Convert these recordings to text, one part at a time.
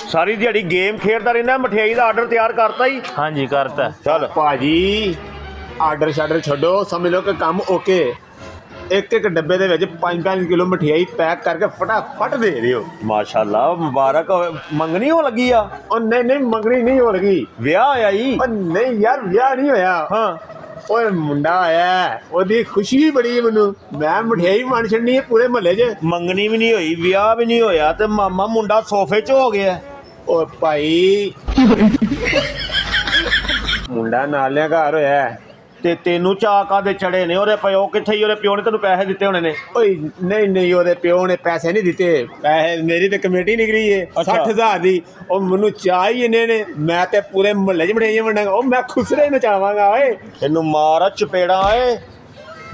ਸਾਰੀ ਦਿਹਾੜੀ ਗੇਮ ਖੇਡਦਾ ਰਹਿੰਦਾ। ਮਠਿਆਈ ਦਾ ਆਰਡਰ ਤਿਆਰ ਕਰਤਾ ਹੀ? ਹਾਂਜੀ ਕਰਤਾ। ਚੱਲ ਭਾਜੀ ਆਰਡਰ ਸ਼ਾਰਡਰ ਛੱਡੋ, ਸਮਝ ਲਓ ਕਿ ਕੰਮ ਓਕੇ। ਇੱਕ ਇੱਕ ਡੱਬੇ ਦੇ ਵਿੱਚ 5-5 ਕਿਲੋ ਮਠਿਆਈ ਪੈਕ ਕਰਕੇ ਫਟਾਫਟ ਦੇ ਦਿਓ। ਮਾਸ਼ਾਅੱਲਾ, ਮੁਬਾਰਕ ਹੋਵੇ। ਮੰਗਣੀ ਹੋ ਲੱਗੀ ਆ? ਉਹ ਨਹੀਂ ਮੰਗਣੀ ਨਹੀਂ ਹੋ ਲੱਗੀ। ਵਿਆਹ ਹੋਇਆ ਜੀ? ਉਹ ਨਹੀਂ ਯਾਰ ਵਿਆਹ ਨਹੀਂ ਹੋਇਆ। ਹਾਂ ਓਏ ਮੁੰਡਾ ਆਇਆ, ਉਹਦੀ ਖੁਸ਼ੀ ਬੜੀ ਮੈਨੂੰ। ਮੈਂ ਮਠਿਆਈ ਵੰਡ ਛੱਡਣੀ ਹੈ ਪੂਰੇ ਮਹੱਲੇ 'ਚ। ਮੰਗਣੀ ਵੀ ਨਹੀਂ ਹੋਈ, ਵਿਆਹ ਵੀ ਨਹੀਂ ਹੋਇਆ ਤੇ ਮਾਮਾ ਮੁੰਡਾ ਸੋਫੇ 'ਚ ਹੋ ਗਿਆ। ਓ ਭਾਈ ਮੁੰਡਾ ਨਾਲਿਆਂ ਘਰ ਹੋਇਆ। ਤੇ ਤੈਨੂੰ ਚਾਅ ਕਾਹਦੇ ਚੜੇ ਨੇ? ਉਹਦੇ ਪਿਓ ਕਿੱਥੇ ਹੀ? ਉਹਦੇ ਪਿਓ ਨੇ ਤੈਨੂੰ ਪੈਸੇ ਦਿੱਤੇ ਹੋਣੇ ਨੇ। ਓਏ ਨਹੀਂ ਉਹਦੇ ਪਿਓ ਨੇ ਪੈਸੇ ਨਹੀਂ ਦਿੱਤੇ। ਪੈਸੇ ਮੇਰੀ ਤੇ ਕਮੇਟੀ ਨਿਕਲੀ ਏ 60,000 ਦੀ। ਉਹ ਮੈਨੂੰ ਚਾਹ ਹੀ ਇੰਨੇ ਨੇ, ਮੈਂ ਤੇ ਪੂਰੇ ਮੁਹੱਲੇ 'ਚ ਮਠਿਆਈਆਂ ਵੰਡਾਂਗਾ। ਉਹ ਮੈਂ ਖੁਸਰੇ ਨਚਾਵਾਂਗਾ। ਓਏ ਇਹਨੂੰ ਮਾਰ ਚਪੇੜਾ ਏ।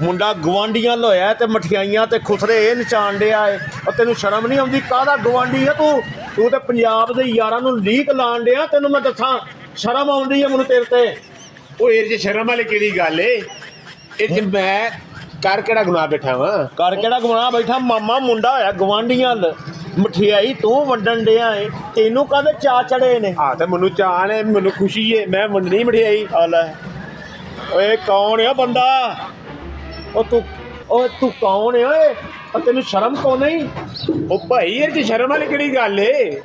ਮੁੰਡਾ ਗਵਾਂਢੀਆਂ ਲੋਇਆ ਤੇ ਮਠਿਆਈਆਂ ਤੇ ਖੁਸਰੇ ਇਹ ਨਚਾਣ ਡਿਆ ਏ। ਉਹ ਤੈਨੂੰ ਸ਼ਰਮ ਨਹੀਂ ਆਉਂਦੀ? ਕਾਹਦਾ ਗਵਾਂਢੀ ਆ ਤੂੰ ਤੇ ਪੰਜਾਬ ਦੇ ਯਾਰਾਂ ਨੂੰ ਲੀਕ ਲਾਣ ਡਿਆ। ਤੈਨੂੰ ਮੈਂ ਦੱਸਾਂ, ਸ਼ਰਮ ਆਉਂਦੀ ਹੈ ਮੈਨੂੰ ਤੇਰੇ ਤੇ। ਉਹ ਇਹ 'ਚ ਸ਼ਰਮ ਵਾਲੀ ਕਿਹੜੀ ਗੱਲ ਏ? ਇਹ 'ਚ ਮੈਂ ਕਰ ਕਿਹੜਾ ਗੁਨਾਹ ਬੈਠਾ ਵਾਂ? ਕਰ ਕਿਹੜਾ ਗੁਨਾਹ ਬੈਠਾ? ਮਾਮਾ ਮੁੰਡਾ ਹੋਇਆ ਗਵਾਂਢੀਆਂ ਦਾ, ਮਠਿਆਈ ਤੂੰ ਵੰਡਣ ਡਿਆ ਏ। ਤੈਨੂੰ ਕਾਹਦੇ ਚਾਅ ਚੜੇ ਨੇ? ਆ ਤੇ ਮੈਨੂੰ ਚਾਅ ਨੇ, ਮੈਨੂੰ ਖੁਸ਼ੀ ਏ, ਮੈਂ ਵੰਡਣੀ ਮਠਿਆਈ। ਆ ਲੈ, ਓਏ ਕੌਣ ਆ ਬੰਦਾ? ਓਏ ਤੂੰ ਕੌਣ ਏ? ਓਏ ਤੈਨੂੰ ਸ਼ਰਮ ਕੋ ਨਹੀਂ? ਉਹ ਭਾਈ ਇਹ 'ਚ ਸ਼ਰਮ ਵਾਲੀ ਕਿਹੜੀ ਗੱਲ ਏ?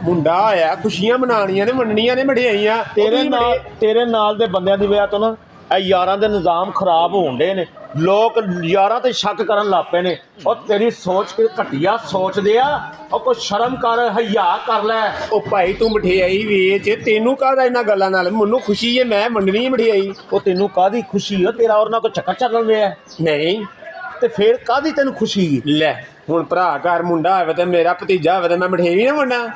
ਮੁੰਡਾ ਆਇਆ, ਖੁਸ਼ੀਆਂ ਮਨਾਉਣੀਆਂ ਨੇ, ਵੰਡਣੀਆਂ ਨੇ ਮਠਿਆਈਆਂ। ਤੇਰੇ ਨਾਲ ਦੇ ਬੰਦਿਆਂ ਦੀ ਵਜ੍ਹਾ ਤੋਂ ਨਾ ਇਹ ਯਾਰਾਂ ਦੇ ਨਿਜ਼ਾਮ ਖਰਾਬ ਹੋਣ ਡੇ ਨੇ। ਲੋਕ ਯਾਰਾਂ ਤੇ ਸ਼ੱਕ ਕਰਨ ਲੱਗ ਪਏ ਨੇ। ਉਹ ਤੇਰੀ ਸੋਚ ਕਿ ਘਟੀਆ ਸੋਚਦੇ ਆ। ਉਹ ਕੋਈ ਸ਼ਰਮ ਕਰ, ਹਯਾ ਕਰ ਲੈ। ਉਹ ਭਾਈ ਤੂੰ ਮਠਿਆਈ ਵੇਚ, ਤੈਨੂੰ ਕਾਹਦਾ ਇਹਨਾਂ ਗੱਲਾਂ ਨਾਲ? ਮੈਨੂੰ ਖੁਸ਼ੀ ਏ, ਮੈਂ ਵੰਡਣੀ ਹੈ ਮਠਿਆਈ। ਉਹ ਤੈਨੂੰ ਕਾਹਦੀ ਖੁਸ਼ੀ ਆ? ਤੇਰਾ ਉਹਨਾਂ ਕੋਲ ਚੱਕਰ ਚੱਲ ਰਿਹਾ ਨਹੀਂ ਤੇ ਫੇਰ ਕਾਹਦੀ ਤੈਨੂੰ ਖੁਸ਼ੀ? ਲੈ ਹੁਣ ਭਰਾ ਘਰ ਮੁੰਡਾ ਹੋਵੇ ਤੇ ਮੇਰਾ ਭਤੀਜਾ ਹੋਵੇ ਤੇ ਮੈਂ ਮਠਿਆਈ ਨਾ ਵੰਡਾਂ?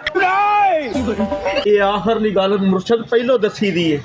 ਇਹ ਆਖਰਲੀ ਗੱਲ ਮੁਰਸ਼ਦ ਪਹਿਲੋਂ ਦੱਸੀ ਦੀ ਏ।